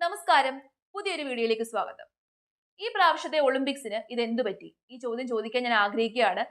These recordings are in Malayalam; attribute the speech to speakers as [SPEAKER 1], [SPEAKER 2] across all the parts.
[SPEAKER 1] നമസ്കാരം, പുതിയൊരു വീഡിയോയിലേക്ക് സ്വാഗതം. ഈ പ്രാവശ്യത്തെ ഒളിമ്പിക്സിന് ഇതെന്തു പറ്റി? ഈ ചോദ്യം ചോദിക്കാൻ ഞാൻ ആഗ്രഹിക്കുകയാണ്.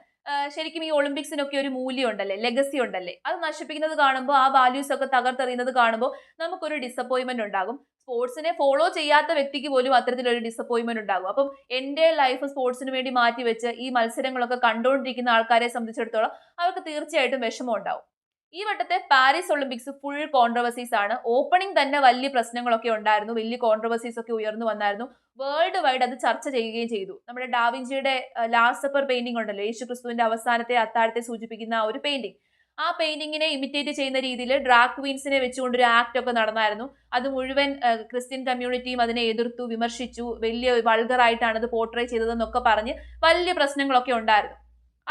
[SPEAKER 1] ശരിക്കും ഈ ഒളിമ്പിക്സിനൊക്കെ ഒരു മൂല്യം ഉണ്ടല്ലേ, ലെഗസി ഉണ്ടല്ലേ? അത് നശിപ്പിക്കുന്നത് കാണുമ്പോൾ, ആ വാല്യൂസ് ഒക്കെ തകർത്തെറിയുന്നത് കാണുമ്പോൾ നമുക്കൊരു ഡിസപ്പോയിന്റ്മെന്റ് ഉണ്ടാകും. സ്പോർട്സിനെ ഫോളോ ചെയ്യാത്ത വ്യക്തിക്ക് പോലും അത്തരത്തിലൊരു ഡിസപ്പോയിന്റ്മെന്റ് ഉണ്ടാകും. അപ്പം എന്റെ ലൈഫ് സ്പോർട്സിന് വേണ്ടി മാറ്റിവെച്ച് ഈ മത്സരങ്ങളൊക്കെ കണ്ടുകൊണ്ടിരിക്കുന്ന ആൾക്കാരെ സംബന്ധിച്ചിടത്തോളം അവർക്ക് തീർച്ചയായിട്ടും വിഷമം ഉണ്ടാവും. ഈ വട്ടത്തെ പാരീസ് ഒളിമ്പിക്സ് ഫുൾ കോൺട്രവേഴ്സീസ് ആണ്. ഓപ്പണിംഗ് തന്നെ വലിയ പ്രശ്നങ്ങളൊക്കെ ഉണ്ടായിരുന്നു, വലിയ കോൺട്രവേഴ്സീസ് ഒക്കെ ഉയർന്നു വന്നായിരുന്നു. വേൾഡ് വൈഡ് അത് ചർച്ച ചെയ്യുകയും ചെയ്തു. നമ്മുടെ ഡാവിഞ്ചിയുടെ ലാസ്റ്റ് സപ്പർ പെയിന്റിംഗ് ഉണ്ടല്ലോ, യേശു ക്രിസ്തുവിന്റെ അവസാനത്തെ അത്താഴത്തെ സൂചിപ്പിക്കുന്ന ആ ഒരു പെയിന്റിംഗ്. ആ പെയിന്റിങ്ങിനെ ഇമിറ്റേറ്റ് ചെയ്യുന്ന രീതിയിൽ ഡ്രാഗ് ക്വീൻസിനെ വെച്ചുകൊണ്ടൊരു ആക്ട് ഒക്കെ നടന്നായിരുന്നു. അത് മുഴുവൻ ക്രിസ്ത്യൻ കമ്മ്യൂണിറ്റിയും അതിനെ എതിർത്തു, വിമർശിച്ചു. വലിയ വൾഗർ ആയിട്ടാണ് അത് പോർട്രേ ചെയ്തതെന്നൊക്കെ പറഞ്ഞ് വലിയ പ്രശ്നങ്ങളൊക്കെ ഉണ്ടായിരുന്നു.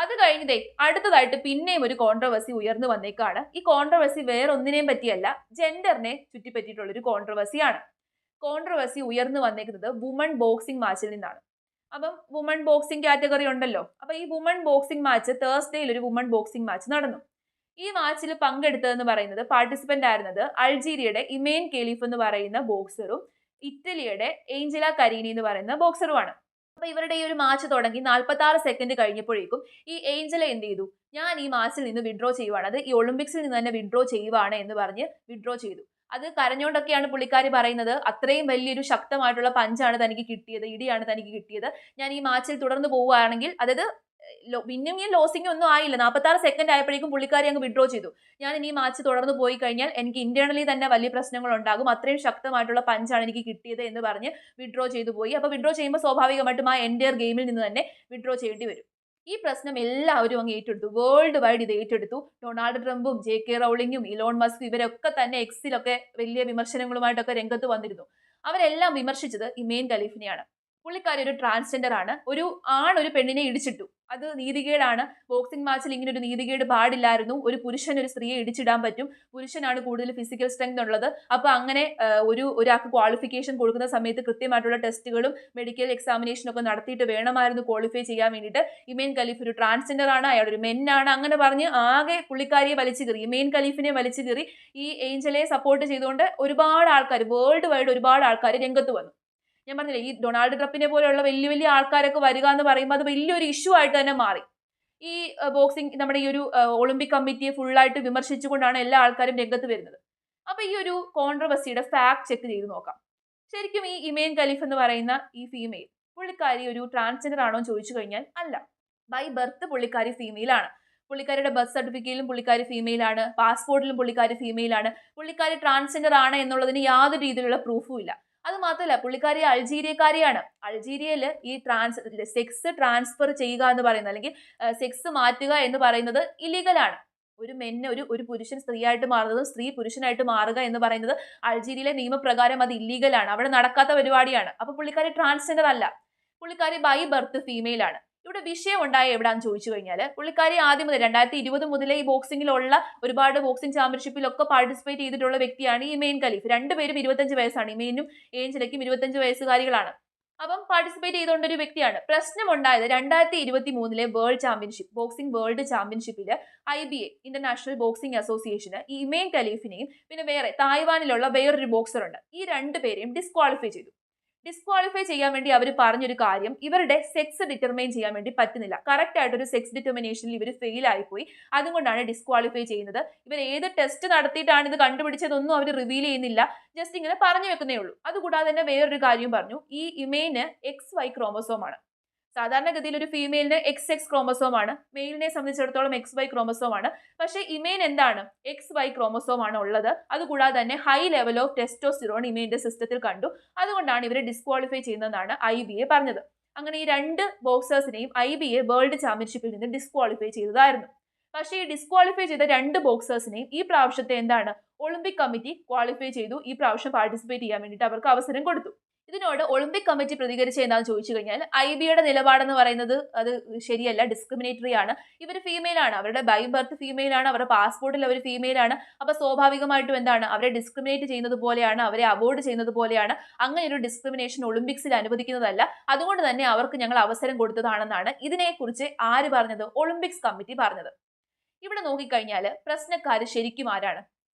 [SPEAKER 1] അത് കഴിഞ്ഞതേ അടുത്തതായിട്ട് പിന്നെയും ഒരു കോൺട്രവേഴ്സി ഉയർന്നു വന്നേക്കാണ്. ഈ കോൺട്രവേഴ്സി വേറെ ഒന്നിനെയും പറ്റിയല്ല, ജെൻഡറിനെ ചുറ്റിപ്പറ്റിയിട്ടുള്ള ഒരു കോൺട്രവേഴ്സിയാണ്. കോൺട്രവേഴ്സി ഉയർന്നു വന്നേക്കുന്നത് വുമൺ ബോക്സിംഗ് മാച്ചിൽ നിന്നാണ്. അപ്പം വുമൺ ബോക്സിംഗ് കാറ്റഗറി ഉണ്ടല്ലോ. അപ്പൊ ഈ വുമൺ ബോക്സിംഗ് മാച്ച് തേഴ്സ്ഡേയിൽ ഒരു വുമൺ ബോക്സിംഗ് മാച്ച് നടന്നു. ഈ മാച്ചിൽ പങ്കെടുത്തതെന്ന് പറയുന്നത്, പാർട്ടിസിപ്പന്റ് ആയിരുന്നത് അൾജീരിയയുടെ ഇമേൻ കെലീഫ് എന്ന് പറയുന്ന ബോക്സറും ഇറ്റലിയുടെ ഏഞ്ചല കരീനി എന്ന് പറയുന്ന ബോക്സറുമാണ്. അപ്പൊ ഇവരുടെ ഈ ഒരു മാച്ച് തുടങ്ങി 46 സെക്കൻഡ് കഴിഞ്ഞപ്പോഴേക്കും ഈ ഏഞ്ചല എന്ത് ചെയ്തു? ഞാൻ ഈ മാച്ചിൽ നിന്ന് വിഡ്രോ ചെയ്യുവാണ്, അത് ഈ ഒളിമ്പിക്സിൽ നിന്ന് തന്നെ വിഡ്രോ ചെയ്യുവാണ് എന്ന് പറഞ്ഞ് വിഡ്രോ ചെയ്തു. അത് കരഞ്ഞുകൊണ്ടൊക്കെയാണ് പുള്ളിക്കാരി പറയുന്നത്. അത്രയും വലിയൊരു ശക്തമായിട്ടുള്ള പഞ്ചാണ് തനിക്ക് കിട്ടിയത്, ഇടിയാണ് തനിക്ക് കിട്ടിയത്. ഞാൻ ഈ മാച്ചിൽ തുടർന്ന് പോവുകയാണെങ്കിൽ, അതായത് വിന്നിങ്ങും ലോസിങ്ങും ഒന്നും ആയില്ല, 46 സെക്കൻഡ് ആയപ്പോഴേക്കും പുള്ളിക്കാരി അങ്ങ് വിഡ്രോ ചെയ്തു. ഞാൻ ഇനി ഈ മാച്ച് തുടർന്ന് പോയി കഴിഞ്ഞാൽ എനിക്ക് ഇന്റേണലി തന്നെ വലിയ പ്രശ്നങ്ങൾ ഉണ്ടാകും, അത്രയും ശക്തമായിട്ടുള്ള പഞ്ചാണ് എനിക്ക് കിട്ടിയത് എന്ന് പറഞ്ഞ് വിഡ്രോ ചെയ്തു പോയി. അപ്പൊ വിഡ്രോ ചെയ്യുമ്പോൾ സ്വാഭാവികമായിട്ടും ആ എൻറ്റയർ ഗെയിമിൽ നിന്ന് തന്നെ വിഡ്രോ ചെയ്യേണ്ടി വരും. ഈ പ്രശ്നം എല്ലാവരും അങ്ങ് ഏറ്റെടുത്തു, വേൾഡ് വൈഡ് ഇത് ഏറ്റെടുത്തു. ഡൊണാൾഡ് ട്രംപും JK റൗളിങ്ങും ഇലോൺ മസ്കും ഇവരൊക്കെ തന്നെ എക്സിലൊക്കെ വലിയ വിമർശനങ്ങളുമായിട്ടൊക്കെ രംഗത്ത് വന്നിരുന്നു. അവരെല്ലാം വിമർശിച്ചത് ഇമേൻ ഖലീഫിനെയാണ്. പുള്ളിക്കാരി ഒരു ട്രാൻസ്ജെൻഡർ ആണ്. ഒരു പെണ്ണിനെ ഇടിച്ചിട്ടു, അത് നീതികേടാണ്. ബോക്സിംഗ് മാച്ചിൽ ഇങ്ങനെ ഒരു നീതികേട് പാടില്ലായിരുന്നു. ഒരു പുരുഷൻ ഒരു സ്ത്രീയെ ഇടിച്ചിടാൻ പറ്റും, പുരുഷനാണ് കൂടുതൽ ഫിസിക്കൽ സ്ട്രെങ്ത് ഉള്ളത്. അപ്പൊ അങ്ങനെ ഒരാൾക്ക് ക്വാളിഫിക്കേഷൻ കൊടുക്കുന്ന സമയത്ത് കൃത്യമായിട്ടുള്ള ടെസ്റ്റുകളും മെഡിക്കൽ എക്സാമിനേഷനും ഒക്കെ നടത്തിയിട്ട് വേണമായിരുന്നു ക്വാളിഫൈ ചെയ്യാൻ വേണ്ടിയിട്ട്. ഇമേൻ ഖലീഫ് ഒരു ട്രാൻസ്ജെൻഡർ ആണ്, അയാൾ ഒരു മെന്നാണ്, അങ്ങനെ പറഞ്ഞ് ആകെ പുള്ളിക്കാരിയെ വലിച്ചു കയറി, ഇമേൻ ഖലീഫിനെ വലിച്ചു കയറി. ഈ ഏഞ്ചലയെ സപ്പോർട്ട് ചെയ്തുകൊണ്ട് ഒരുപാട് ആൾക്കാർ, വേൾഡ് വൈഡ് ഒരുപാട് ആൾക്കാർ രംഗത്ത് വന്നു. ഞാൻ പറഞ്ഞില്ലേ, ഈ ഡൊണാൾഡ് ട്രംപിനെ പോലെയുള്ള വലിയ വലിയ ആൾക്കാരൊക്കെ വരിക എന്ന് പറയുമ്പോൾ അത് വലിയൊരു ഇഷ്യൂ ആയിട്ട് തന്നെ മാറി. ഈ ബോക്സിംഗ്, നമ്മുടെ ഈ ഒരു ഒളിമ്പിക് കമ്മിറ്റിയെ ഫുള്ളായിട്ട് വിമർശിച്ചുകൊണ്ടാണ് എല്ലാ ആൾക്കാരും രംഗത്ത് വരുന്നത്. അപ്പൊ ഈ ഒരു കോൺട്രവേഴ്സിയുടെ ഫാക്ട് ചെക്ക് ചെയ്ത് നോക്കാം. ശരിക്കും ഈ ഇമേൻ ഖലീഫ് എന്ന് പറയുന്ന ഈ ഫീമെയിൽ, പുള്ളിക്കാരി ഒരു ട്രാൻസ്ജെൻഡർ ആണോ എന്ന് ചോദിച്ചു കഴിഞ്ഞാൽ അല്ല. ബൈ ബർത്ത് പുള്ളിക്കാരി ഫീമെയിൽ ആണ്. പുള്ളിക്കാരിയുടെ ബർത്ത് സർട്ടിഫിക്കറ്റിലും പുള്ളിക്കാരി ഫീമെയിൽ ആണ്, പാസ്പോർട്ടിലും പുള്ളിക്കാരി ഫീമെയിൽ ആണ്. പുള്ളിക്കാരി ട്രാൻസ്ജെൻഡർ ആണ് എന്നുള്ളതിന് യാതൊരു രീതിയിലുള്ള പ്രൂഫും ഇല്ല. അത് മാത്രമല്ല, പുള്ളിക്കാരി അൾജീരിയക്കാരിയാണ്. അൾജീരിയയിൽ ഈ സെക്സ് ട്രാൻസ്ഫർ ചെയ്യുക എന്ന് പറയുന്നത്, അല്ലെങ്കിൽ സെക്സ് മാറ്റുക എന്ന് പറയുന്നത് ഇല്ലീഗലാണ്. ഒരു പുരുഷൻ സ്ത്രീയായിട്ട് മാറുന്നതും സ്ത്രീ പുരുഷനായിട്ട് മാറുക എന്ന് പറയുന്നത് അൾജീരിയയിലെ നിയമപ്രകാരം അത് ഇല്ലീഗലാണ്, അവിടെ നടക്കാത്ത പരിപാടിയാണ്. അപ്പൊ പുള്ളിക്കാരി ട്രാൻസ്ജെൻഡർ അല്ല, പുള്ളിക്കാരി ബൈ ബർത്ത് ഫീമെയിൽ ആണ്. ഇവിടെ വിഷയം ഉണ്ടായ എവിടാന്ന് ചോദിച്ചു കഴിഞ്ഞാൽ, പുള്ളിക്കാരി ആദ്യം മുതൽ 2020 മുതലേ ഈ ബോക്സിംഗിലുള്ള ഒരുപാട് ബോക്സിംഗ് ചാമ്പ്യൻഷിപ്പിലൊക്കെ പാർട്ടിസിപ്പേറ്റ് ചെയ്തിട്ടുള്ള വ്യക്തിയാണ് ഈ ഇമേൻ ഖലീഫ്. രണ്ടുപേരും 25 വയസ്സാണ്, ഇമേനും ഏഞ്ചലയ്ക്കും 25 വയസ്സുകാരികളാണ്. അപ്പം പാർട്ടിസിപ്പേറ്റ് ചെയ്തുകൊണ്ട ഒരു വ്യക്തിയാണ്. പ്രശ്നം ഉണ്ടായത് 2023 വേൾഡ് ചാമ്പ്യൻഷിപ്പ്, ബോക്സിംഗ് വേൾഡ് ചാമ്പ്യൻഷിപ്പിൽ IBA, ഇന്റർനാഷണൽ ബോക്സിംഗ് അസോസിയേഷന്, ഈ ഇമേൻ ഖലീഫിനെയും പിന്നെ വേറെ തായ്വാനിലുള്ള വേറൊരു ബോക്സർ ഉണ്ട്, ഈ രണ്ടുപേരെയും ഡിസ്ക്വാളിഫൈ ചെയ്തു. ഡിസ്ക്വാളിഫൈ ചെയ്യാൻ വേണ്ടി അവർ പറഞ്ഞൊരു കാര്യം, ഇവരുടെ സെക്സ് ഡിറ്റർമൈൻ ചെയ്യാൻ വേണ്ടി പറ്റുന്നില്ല, കറക്റ്റ് ആയിട്ടൊരു സെക്സ് ഡിറ്റർമിനേഷനിൽ ഇവർ ഫെയിൽ ആയിപ്പോയി, അതുകൊണ്ടാണ് ഡിസ്ക്വാളിഫൈ ചെയ്യുന്നത്. ഇവർ ഏത് ടെസ്റ്റ് നടത്തിയിട്ടാണ് ഇത് കണ്ടുപിടിച്ചതൊന്നും അവർ റിവീൽ ചെയ്യുന്നില്ല, ജസ്റ്റ് ഇങ്ങനെ പറഞ്ഞു വെക്കുന്നേ ഉള്ളൂ. അതുകൂടാതെ തന്നെ വേറൊരു കാര്യം പറഞ്ഞു, ഈ ഇമേന് XY ക്രോമസോം ആണ്. സാധാരണഗതിയിൽ ഒരു ഫീമെയിലിന് XX ക്രോമസോം ആണ്, മെയിലിനെ സംബന്ധിച്ചിടത്തോളം XY ക്രോമസോം ആണ്. പക്ഷേ ഇമേൻ എന്താണ്, XY ക്രോമസോം ആണ് ഉള്ളത്. അതുകൂടാതെ തന്നെ ഹൈ ലെവൽ ഓഫ് ടെസ്റ്റോസ്റ്റിറോൺ ഇമേന്റെ സിസ്റ്റത്തിൽ കണ്ടു, അതുകൊണ്ടാണ് ഇവരെ ഡിസ്ക്വാളിഫൈ ചെയ്യുന്നതെന്നാണ് IBA പറഞ്ഞത്. അങ്ങനെ ഈ രണ്ട് ബോക്സേഴ്സിനെയും IBA വേൾഡ് ചാമ്പ്യൻഷിപ്പിൽ നിന്ന് ഡിസ്ക്വാളിഫൈ ചെയ്തതായിരുന്നു. പക്ഷേ ഈ ഡിസ്ക്വാളിഫൈ ചെയ്ത രണ്ട് ബോക്സേഴ്സിനെയും ഈ പ്രാവശ്യത്തെ എന്താണ്, ഒളിമ്പിക് കമ്മിറ്റി ക്വാളിഫൈ ചെയ്തു. ഈ പ്രാവശ്യം പാർട്ടിസിപ്പേറ്റ് ചെയ്യാൻ വേണ്ടിയിട്ട് അവർക്ക് അവസരം കൊടുത്തു. ഇതിനോട് ഒളിമ്പിക് കമ്മിറ്റി പ്രതികരിച്ച എന്താണെന്ന് ചോദിച്ചു കഴിഞ്ഞാൽ, IBAയുടെ നിലപാടെന്ന് പറയുന്നത് അത് ശരിയല്ല, ഡിസ്ക്രിമിനേറ്ററി ആണ്. ഇവർ ഫീമെയിൽ ആണ്, അവരുടെ ബൈ ബർത്ത് ഫീമെയിൽ ആണ്, അവരുടെ പാസ്പോർട്ടിൽ അവർ ഫീമെയിൽ ആണ്. അപ്പൊ സ്വാഭാവികമായിട്ടും എന്താണ്, അവരെ ഡിസ്ക്രിമിനേറ്റ് ചെയ്യുന്നത് പോലെയാണ്, അവരെ അവോയ്ഡ് ചെയ്യുന്നത് പോലെയാണ്. അങ്ങനെ ഒരു ഡിസ്ക്രിമിനേഷൻ ഒളിമ്പിക്സിൽ അനുവദിക്കുന്നതല്ല, അതുകൊണ്ട് തന്നെ അവർക്ക് ഞങ്ങൾ അവസരം കൊടുത്തതാണെന്നാണ് ഇതിനെക്കുറിച്ച് ആര് പറഞ്ഞത്, ഒളിമ്പിക്സ് കമ്മിറ്റി പറഞ്ഞത്. ഇവിടെ നോക്കിക്കഴിഞ്ഞാൽ പ്രശ്നക്കാര് ശരിക്കും ആരാണ്?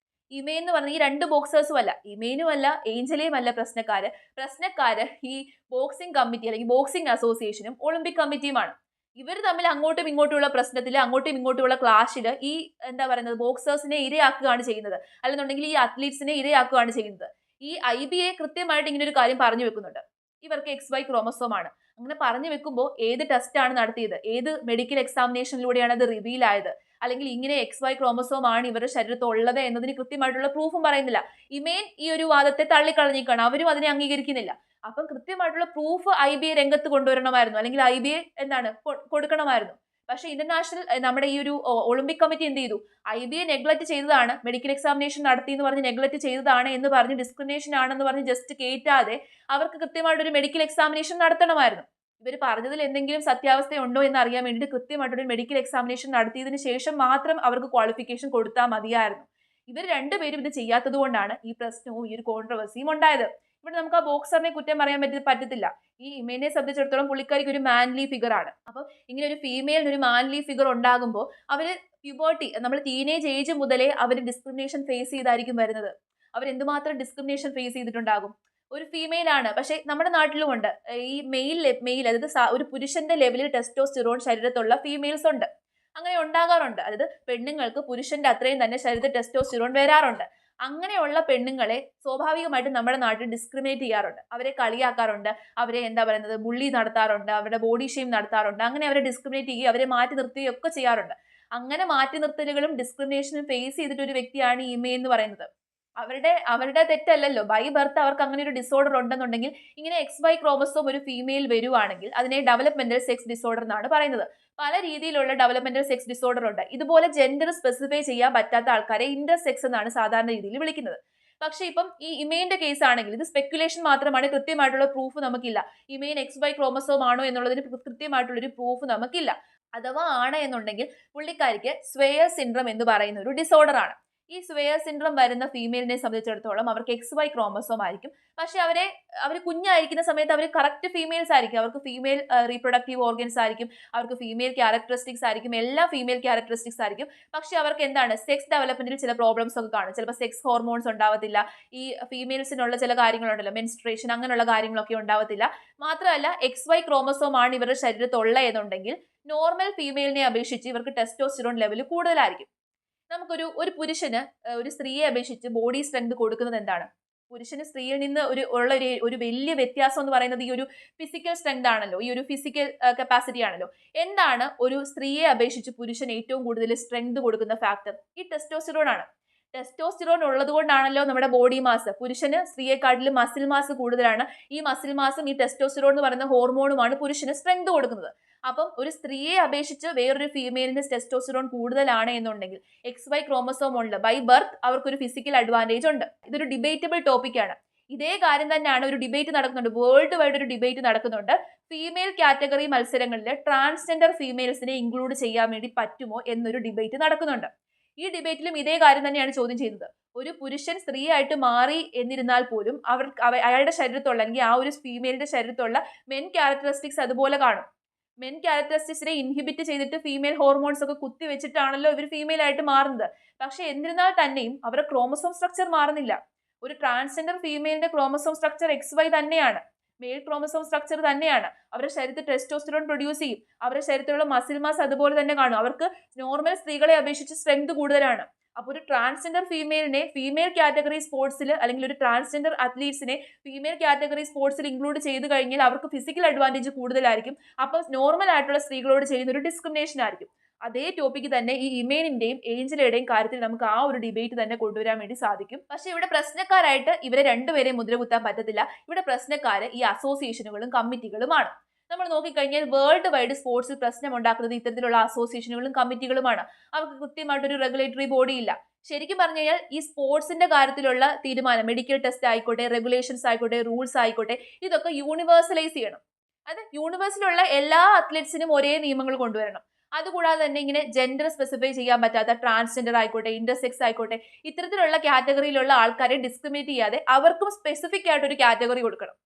[SPEAKER 1] ഇമേൻ എന്ന് പറഞ്ഞ ഈ രണ്ട് ബോക്സേഴ്സും അല്ല, ഇമേനും അല്ല ഏഞ്ചലയും അല്ല പ്രശ്നക്കാര് ഈ ബോക്സിംഗ് കമ്മിറ്റി അല്ലെങ്കിൽ ബോക്സിംഗ് അസോസിയേഷനും ഒളിമ്പിക് കമ്മിറ്റിയുമാണ്. ഇവർ തമ്മിൽ അങ്ങോട്ടും ഇങ്ങോട്ടുമുള്ള പ്രശ്നത്തിൽ, അങ്ങോട്ടും ഇങ്ങോട്ടുമുള്ള ക്ലാഷിൽ ഈ എന്താ പറയുന്നത് ബോക്സേഴ്സിനെ ഇരയാക്കുകയാണ് ചെയ്യുന്നത്, അല്ലെന്നുണ്ടെങ്കിൽ ഈ അത്ലീറ്റ്സിനെ ഇരയാക്കുകയാണ് ചെയ്യുന്നത്. ഈ IBA കൃത്യമായിട്ട് ഇങ്ങനെ ഒരു കാര്യം പറഞ്ഞു വെക്കുന്നുണ്ട്, ഇവർക്ക് XY ക്രോമസോം ആണ്. അങ്ങനെ പറഞ്ഞു വെക്കുമ്പോൾ ഏത് ടെസ്റ്റ് ആണ് നടത്തിയത്, ഏത് മെഡിക്കൽ എക്സാമിനേഷനിലൂടെയാണ് അത് റിവീൽ ആയത്, അല്ലെങ്കിൽ ഇങ്ങനെ XY ക്രോമസോം ആണ് ഇവരുടെ ശരീരത്തിൽ ഉള്ളത് എന്നതിന് കൃത്യമായിട്ടുള്ള പ്രൂഫും പറയുന്നില്ല. ഇമേൻ ഈ ഒരു വാദത്തെ തള്ളിക്കളഞ്ഞിരിക്കുകയാണ്, അവരും അതിനെ അംഗീകരിക്കുന്നില്ല. അപ്പം കൃത്യമായിട്ടുള്ള പ്രൂഫ് IBA രംഗത്ത് കൊണ്ടുവരണമായിരുന്നു, അല്ലെങ്കിൽ IBA എന്താണ് കൊടുക്കണമായിരുന്നു. പക്ഷെ ഇന്റർനാഷണൽ നമ്മുടെ ഈ ഒരു ഒളിമ്പിക് കമ്മിറ്റി എന്ത് ചെയ്തു, IBA നെഗ്ലക്ട് ചെയ്തതാണ്, മെഡിക്കൽ എക്സാമിനേഷൻ നടത്തി എന്ന് പറഞ്ഞ് നെഗ്ലക്ട് ചെയ്തതാണ് എന്ന് പറഞ്ഞ് ഡിസ്ക്രിമിനേഷൻ ആണെന്ന് പറഞ്ഞ് ജസ്റ്റ് കേറ്റാതെ അവർക്ക് കൃത്യമായിട്ടൊരു മെഡിക്കൽ എക്സാമിനേഷൻ നടത്തണമായിരുന്നു. ഇവർ പറഞ്ഞതിൽ എന്തെങ്കിലും സത്യാവസ്ഥ ഉണ്ടോ എന്ന് അറിയാൻ വേണ്ടിയിട്ട് കൃത്യമായിട്ടൊരു മെഡിക്കൽ എക്സാമിനേഷൻ നടത്തിയതിന് ശേഷം മാത്രം അവർക്ക് ക്വാളിഫിക്കേഷൻ കൊടുത്താൽ മതിയായിരുന്നു. ഇവർ രണ്ടുപേരും ഇത് ചെയ്യാത്തത് കൊണ്ടാണ് ഈ പ്രശ്നവും ഈ ഒരു കോൺട്രവേഴ്സിയും ഉണ്ടായത്. ഇവിടെ നമുക്ക് ആ ബോക്സറിനെ കുറ്റം പറയാൻ പറ്റത്തില്ല. ഈ ഇമേനെ സംബന്ധിച്ചിടത്തോളം പുള്ളിക്കാരിക്ക് ഒരു മാൻലി ഫിഗർ ആണ്. അപ്പം ഇങ്ങനെ ഒരു ഫീമെയിലിന് ഒരു മാൻലി ഫിഗർ ഉണ്ടാകുമ്പോൾ അവര് പ്യൂബർട്ടി, നമ്മൾ ടീനേജ് ഏജ് മുതലേ അവർ ഡിസ്ക്രിമിനേഷൻ ഫേസ് ചെയ്തായിരിക്കും വരുന്നത്. അവർ എന്തുമാത്രം ഡിസ്ക്രിമിനേഷൻ ഫേസ് ചെയ്തിട്ടുണ്ടാകും. ഒരു ഫീമെയിൽ ആണ്, പക്ഷെ നമ്മുടെ നാട്ടിലും ഉണ്ട് ഈ മെയിൽ അതായത് ഒരു പുരുഷന്റെ ലെവലിൽ ടെസ്റ്റോസ്റ്റിറോൺ ശരീരത്തുള്ള ഫീമെയിൽസ് ഉണ്ട്. അങ്ങനെ ഉണ്ടാകാറുണ്ട്. അതായത് പെണ്ണുങ്ങൾക്ക് പുരുഷന്റെ അത്രയും തന്നെ ശരീരത്തിൽ ടെസ്റ്റോസ്റ്റിറോൺ വരാറുണ്ട്. അങ്ങനെയുള്ള പെണ്ണുങ്ങളെ സ്വാഭാവികമായിട്ടും നമ്മുടെ നാട്ടിൽ ഡിസ്ക്രിമിനേറ്റ് ചെയ്യാറുണ്ട്, അവരെ കളിയാക്കാറുണ്ട്, അവരെ എന്താ പറയുന്നത് ബുള്ളി നടത്താറുണ്ട്, അവരുടെ ബോഡി ഷെയിം നടത്താറുണ്ട്. അങ്ങനെ അവരെ ഡിസ്ക്രിമിനേറ്റ് ചെയ്യുകയും അവരെ മാറ്റി നിർത്തുകയും ഒക്കെ ചെയ്യാറുണ്ട്. അങ്ങനെ മാറ്റി നിർത്തലുകളും ഡിസ്ക്രിമിനേഷനും ഫേസ് ചെയ്തിട്ട് ഒരു വ്യക്തിയാണ് ഇമേ എന്ന് പറയുന്നത്. അവരുടെ തെറ്റല്ലല്ലോ, ബൈ ബർത്ത് അവർക്ക് അങ്ങനെ ഒരു ഡിസോർഡർ ഉണ്ടെന്നുണ്ടെങ്കിൽ, ഇങ്ങനെ XY ക്രോമസോം ഒരു ഫീമെയിൽ വരുവാണെങ്കിൽ അതിനെ ഡെവലപ്മെന്റൽ സെക്സ് ഡിസോർഡർ എന്നാണ് പറയുന്നത്. പല രീതിയിലുള്ള ഡെവലപ്മെന്റൽ സെക്സ് ഡിസോർഡർ ഉണ്ട്. ഇതുപോലെ ജെൻഡർ സ്പെസിഫൈ ചെയ്യാൻ പറ്റാത്ത ആൾക്കാരെ ഇന്റർസെക്സ് എന്നാണ് സാധാരണ രീതിയിൽ വിളിക്കുന്നത്. പക്ഷെ ഇപ്പം ഈ ഇമേന്റെ കേസ് ആണെങ്കിൽ ഇത് സ്പെക്കുലേഷൻ മാത്രമാണ്, കൃത്യമായിട്ടുള്ള പ്രൂഫ് നമുക്കില്ല. ഇമേൻ XY ക്രോമസോം ആണോ എന്നുള്ളതിന് കൃത്യമായിട്ടുള്ളൊരു പ്രൂഫ് നമുക്കില്ല. അഥവാ ആണ് എന്നുണ്ടെങ്കിൽ പുള്ളിക്കാരിക്ക് സ്വെയർ സിൻഡ്രം എന്ന് പറയുന്ന ഒരു ഡിസോർഡർ ആണ്. ഈ സ്വെയർ സിൻഡ്രം വരുന്ന ഫീമെയിലിനെ സംബന്ധിച്ചിടത്തോളം അവർക്ക് XY ക്രോമസോം ആയിരിക്കും. പക്ഷെ അവർ കുഞ്ഞായിരിക്കുന്ന സമയത്ത് അവർ കറക്റ്റ് ഫീമെയിൽസ് ആയിരിക്കും. അവർക്ക് ഫീമെയിൽ റീപ്രൊഡക്റ്റീവ് ഓർഗൻസ് ആയിരിക്കും, അവർക്ക് ഫീമെയിൽ ക്യാരക്ടറിസ്റ്റിക്സ് ആയിരിക്കും, എല്ലാ ഫീമെയിൽ ക്യാരക്ടറിസ്റ്റിക്സ് ആയിരിക്കും. പക്ഷെ അവർക്ക് എന്താണ് സെക്സ് ഡെവലപ്മെന്റിൽ ചില പ്രോബ്ലംസ് ഒക്കെ കാണും. ചിലപ്പോൾ സെക്സ് ഹോർമോൺസ് ഉണ്ടാവത്തില്ല, ഈ ഫീമെയിൽസിനുള്ള ചില കാര്യങ്ങളുണ്ടല്ലോ, മെൻസ്ട്രേഷൻ അങ്ങനെയുള്ള കാര്യങ്ങളൊക്കെ ഉണ്ടാവത്തില്ല. മാത്രമല്ല XY ക്രോമസോം ആണ് ഇവരുടെ ശരീരത്തുള്ള എന്നുണ്ടെങ്കിൽ നോർമൽ ഫീമെയിലിനെ അപേക്ഷിച്ച് ഇവർക്ക് ടെസ്റ്റോസ്റ്റിറോൺ ലെവൽ കൂടുതലായിരിക്കും. ഒരു പുരുഷന് ഒരു സ്ത്രീയെ അപേക്ഷിച്ച് ബോഡി സ്ട്രെങ്ത് കൊടുക്കുന്നത് എന്താണ്? പുരുഷന് സ്ത്രീയിൽ നിന്ന് ഒരു വലിയ വ്യത്യാസം എന്ന് പറയുന്നത് ഈ ഒരു ഫിസിക്കൽ സ്ട്രെങ്ത് ആണല്ലോ, ഈ ഒരു ഫിസിക്കൽ കപ്പാസിറ്റി ആണല്ലോ. എന്താണ് ഒരു സ്ത്രീയെ അപേക്ഷിച്ച് പുരുഷൻ ഏറ്റവും കൂടുതൽ സ്ട്രെങ്ത് കൊടുക്കുന്ന ഫാക്ടർ? ഈ ടെസ്റ്റോസ്റ്റിറോൺ ആണ്. ടെസ്റ്റോസ്റ്റിറോൺ ഉള്ളത് കൊണ്ടാണല്ലോ നമ്മുടെ ബോഡി മാസ്, പുരുഷന് സ്ത്രീയെക്കാട്ടിലും മസിൽ മാസ് കൂടുതലാണ്. ഈ മസിൽ മാസും ഈ ടെസ്റ്റോസ്റ്റിറോൺ എന്ന് പറയുന്ന ഹോർമോണുമാണ് പുരുഷന് സ്ട്രെങ്ത് കൊടുക്കുന്നത്. അപ്പം ഒരു സ്ത്രീയെ അപേക്ഷിച്ച് വേറൊരു ഫീമെയിലിന് ടെസ്റ്റോസ്റ്റിറോൺ കൂടുതലാണ് എന്നുണ്ടെങ്കിൽ XY ക്രോമസോം ഉണ്ട്, ബൈ ബർത്ത് അവർക്കൊരു ഫിസിക്കൽ അഡ്വാൻറ്റേജ് ഉണ്ട്. ഇതൊരു ഡിബേറ്റബിൾ ടോപ്പിക് ആണ്. ഇതേ കാര്യം തന്നെയാണ് ഒരു ഡിബേറ്റ് നടക്കുന്നുണ്ട്, വേൾഡ് വൈഡ് ഒരു ഡിബേറ്റ് നടക്കുന്നുണ്ട്. ഫീമെയിൽ കാറ്റഗറി മത്സരങ്ങളിൽ ട്രാൻസ്ജെൻഡർ ഫീമെയിൽസിനെ ഇൻക്ലൂഡ് ചെയ്യാൻ വേണ്ടി പറ്റുമോ എന്നൊരു ഡിബേറ്റ് നടക്കുന്നുണ്ട്. ഈ ഡിബേറ്റിലും ഇതേ കാര്യം തന്നെയാണ് ചോദ്യം ചെയ്യുന്നത്. ഒരു പുരുഷൻ സ്ത്രീയായിട്ട് മാറി എന്നിരുന്നാൽ പോലും അയാളുടെ ശരീരത്തുള്ള, അല്ലെങ്കിൽ ആ ഒരു ഫീമെയിലിന്റെ ശരീരത്തുള്ള മെൻ ക്യാരക്ടറിസ്റ്റിക്സ് അതുപോലെ കാണും. മെൻ ക്യാരക്ടറിസ്റ്റിക്സിനെ ഇൻഹിബിറ്റ് ചെയ്തിട്ട് ഫീമെയിൽ ഹോർമോൺസ് ഒക്കെ കുത്തി വെച്ചിട്ടാണല്ലോ ഇവർ ഫീമെയിൽ ആയിട്ട് മാറുന്നത്. പക്ഷെ എന്നിരുന്നാൽ തന്നെയും അവരുടെ ക്രോമസോം സ്ട്രക്ചർ മാറുന്നില്ല. ഒരു ട്രാൻസ്ജെൻഡർ ഫീമെയിലിന്റെ ക്രോമസോം സ്ട്രക്ചർ XY തന്നെയാണ്, മെയിൽ ക്രോമസോം സ്ട്രക്ചർ തന്നെയാണ്. അവരുടെ ശരീരത്തിൽ ടെസ്റ്റോസ്റ്റിറോൺ പ്രൊഡ്യൂസ് ചെയ്യും, അവരുടെ ശരീരത്തിലുള്ള മസിൽ മാസ് അതുപോലെ തന്നെ കാണും. അവർക്ക് നോർമൽ സ്ത്രീകളെ അപേക്ഷിച്ച് സ്ട്രെങ്ത് കൂടുതലാണ്. അപ്പോൾ ഒരു ട്രാൻസ്ജെൻഡർ ഫീമെയിലിനെ ഫീമെയിൽ കാറ്റഗറി സ്പോർട്സിൽ, അല്ലെങ്കിൽ ഒരു ട്രാൻസ്ജെൻഡർ അത്ലീറ്റ്സിനെ ഫീമെയിൽ കാറ്റഗറി സ്പോർട്സിൽ ഇൻക്ലൂഡ് ചെയ്ത് കഴിഞ്ഞാൽ അവർക്ക് ഫിസിക്കൽ അഡ്വാൻറ്റേജ് കൂടുതലായിരിക്കും. അപ്പോൾ നോർമൽ ആയിട്ടുള്ള സ്ത്രീകളോട് ചെയ്യുന്ന ഒരു ഡിസ്ക്രിമിനേഷൻ ആയിരിക്കും. അതേ ടോപ്പിക്ക് തന്നെ ഈ ഇമേനിന്റെയും ഏഞ്ചലയുടെയും കാര്യത്തിൽ നമുക്ക് ആ ഒരു ഡിബേറ്റ് തന്നെ കൊണ്ടുവരാൻ വേണ്ടി സാധിക്കും. പക്ഷെ ഇവിടെ പ്രശ്നക്കാരായിട്ട് ഇവരെ രണ്ടുപേരെയും മുദ്രകുത്താൻ പറ്റത്തില്ല. ഇവിടെ പ്രശ്നക്കാര് ഈ അസോസിയേഷനുകളും കമ്മിറ്റികളുമാണ്. നമ്മൾ നോക്കിക്കഴിഞ്ഞാൽ വേൾഡ് വൈഡ് സ്പോർട്സിൽ പ്രശ്നം ഉണ്ടാക്കുന്നത് ഇത്തരത്തിലുള്ള അസോസിയേഷനുകളും കമ്മിറ്റികളുമാണ്. അവർക്ക് കൃത്യമായിട്ടൊരു റെഗുലേറ്ററി ബോഡി ഇല്ല. ശരിക്കും പറഞ്ഞു കഴിഞ്ഞാൽ ഈ സ്പോർട്സിന്റെ കാര്യത്തിലുള്ള തീരുമാനം, മെഡിക്കൽ ടെസ്റ്റ് ആയിക്കോട്ടെ, റെഗുലേഷൻസ് ആയിക്കോട്ടെ, റൂൾസ് ആയിക്കോട്ടെ, ഇതൊക്കെ യൂണിവേഴ്സലൈസ് ചെയ്യണം. അത് യൂണിവേഴ്സിലുള്ള എല്ലാ അത്ലറ്റ്സിനും ഒരേ നിയമങ്ങൾ കൊണ്ടുവരണം. അതുകൂടാതെ തന്നെ ഇങ്ങനെ ജെൻഡർ സ്പെസിഫൈ ചെയ്യാൻ പറ്റാത്ത ട്രാൻസ്ജെൻഡർ ആയിക്കോട്ടെ, ഇന്റർസെക്സ് ആയിക്കോട്ടെ, ഇത്തരത്തിലുള്ള കാറ്റഗറിയിലുള്ള ആൾക്കാരെ ഡിസ്ക്രിമിനേറ്റ് ചെയ്യാതെ അവർക്കും സ്പെസിഫിക് ആയിട്ട് ഒരു കാറ്റഗറി കൊടുക്കണം.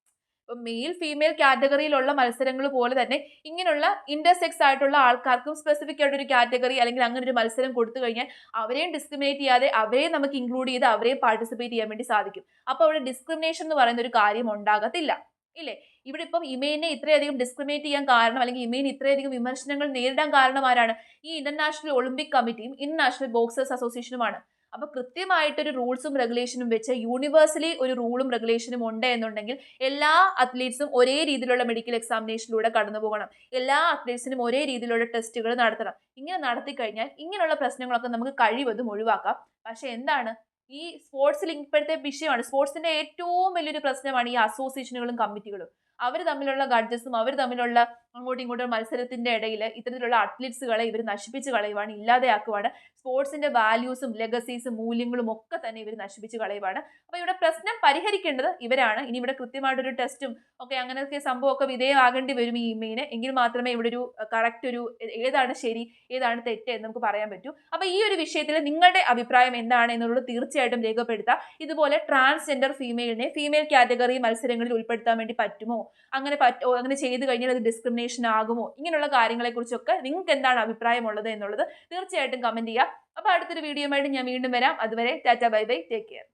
[SPEAKER 1] മെയിൽ ഫീമെയിൽ കാറ്റഗറിയിലുള്ള മത്സരങ്ങൾ പോലെ തന്നെ ഇങ്ങനെയുള്ള ഇന്റർസെക്സ് ആയിട്ടുള്ള ആൾക്കാർക്കും സ്പെസിഫിക് ആയിട്ട് ഒരു കാറ്റഗറി അല്ലെങ്കിൽ അങ്ങനെ ഒരു മത്സരം കൊടുത്തു കഴിഞ്ഞാൽ അവരെയും ഡിസ്ക്രിമിനേറ്റ് ചെയ്യാതെ അവരെയും നമുക്ക് ഇൻക്ലൂഡ് ചെയ്ത് അവരെയും പാർട്ടിസിപ്പേറ്റ് ചെയ്യാൻ വേണ്ടി സാധിക്കും. അപ്പോൾ അവിടെ ഡിസ്ക്രിമിനേഷൻ എന്ന് പറയുന്ന ഒരു കാര്യം ഉണ്ടാകത്തില്ല. ഇല്ലേ? ഇവിടെ ഇപ്പം ഇമെയിനെ ഇത്രയധികം ഡിസ്ക്രിമിനേറ്റ് ചെയ്യാൻ കാരണം അല്ലെങ്കിൽ ഇമെയിൻ ഇത്രയധികം വിമർശനങ്ങൾ നേരിടാൻ കാരണം ആരാണ്? ഈ ഇന്റർനാഷണൽ ഒളിമ്പിക് കമ്മിറ്റിയും ഇന്റർനാഷണൽ ബോക്സേഴ്സ് അസോസിയേഷനുമാണ്. അപ്പൊ കൃത്യമായിട്ടൊരു റൂൾസും റെഗുലേഷനും വെച്ച് യൂണിവേഴ്സലി ഒരു റൂളും റെഗുലേഷനും ഉണ്ട് എന്നുണ്ടെങ്കിൽ എല്ലാ അത്ലീറ്റ്സും ഒരേ രീതിയിലുള്ള മെഡിക്കൽ എക്സാമിനേഷനിലൂടെ കടന്നു പോകണം. എല്ലാ അത്ലീറ്റ്സിനും ഒരേ രീതിയിലുള്ള ടെസ്റ്റുകൾ നടത്തണം. ഇങ്ങനെ നടത്തി കഴിഞ്ഞാൽ ഇങ്ങനെയുള്ള പ്രശ്നങ്ങളൊക്കെ നമുക്ക് കഴിവതും ഒഴിവാക്കാം. പക്ഷെ എന്താണ് ഈ സ്പോർട്സിൽ ഇപ്പോഴത്തെ വിഷയമാണ്. സ്പോർട്സിന്റെ ഏറ്റവും വലിയൊരു പ്രശ്നമാണ് ഈ അസോസിയേഷനുകളും കമ്മിറ്റികളും. അവർ തമ്മിലുള്ള ഗഡ്ജസും അവർ തമ്മിലുള്ള അങ്ങോട്ടും ഇങ്ങോട്ടും മത്സരത്തിന്റെ ഇടയിൽ ഇത്തരത്തിലുള്ള അത്ലറ്റ്സുകളെ ഇവർ നശിപ്പിച്ച് കളയുവാണ്, ഇല്ലാതെയാക്കുവാണ്. സ്പോർട്സിന്റെ വാല്യൂസും ലെഗസീസും മൂല്യങ്ങളും ഒക്കെ തന്നെ ഇവർ നശിപ്പിച്ച് കളയുവാണ്. അപ്പൊ ഇവിടെ പ്രശ്നം പരിഹരിക്കേണ്ടത് ഇവരാണ്. ഇനി ഇവിടെ കൃത്യമായിട്ടൊരു ടെസ്റ്റും ഒക്കെ അങ്ങനെയൊക്കെ സംഭവമൊക്കെ വിധേയമാകേണ്ടി വരും ഈ ഇമെയിന്. എങ്കിൽ മാത്രമേ ഇവിടെ ഒരു കറക്റ്റ് ഒരു ഏതാണ് ശരി ഏതാണ് തെറ്റ് എന്ന് നമുക്ക് പറയാൻ പറ്റൂ. അപ്പൊ ഈ ഒരു വിഷയത്തിൽ നിങ്ങളുടെ അഭിപ്രായം എന്താണ് എന്നുള്ളത് തീർച്ചയായിട്ടും രേഖപ്പെടുത്തുക. ഇതുപോലെ ട്രാൻസ്ജെൻഡർ ഫീമെയിലിനെ ഫീമെയിൽ കാറ്റഗറി മത്സരങ്ങളിൽ ഉൾപ്പെടുത്താൻ വേണ്ടി പറ്റുമോ, അങ്ങനെ ചെയ്തു കഴിഞ്ഞാൽ അത് ഡിസ്ക്രിമിനേഷൻ ആകുമോ, ഇങ്ങനെയുള്ള കാര്യങ്ങളെ കുറിച്ചൊക്കെ നിങ്ങൾക്ക് എന്താണ് അഭിപ്രായമുള്ളത് എന്നുള്ളത് തീർച്ചയായിട്ടും കമന്റ് ചെയ്യുക. അപ്പൊ അടുത്തൊരു വീഡിയോയുമായിട്ട് ഞാൻ വീണ്ടും വരാം. അതുവരെ Tata bye bye, take care.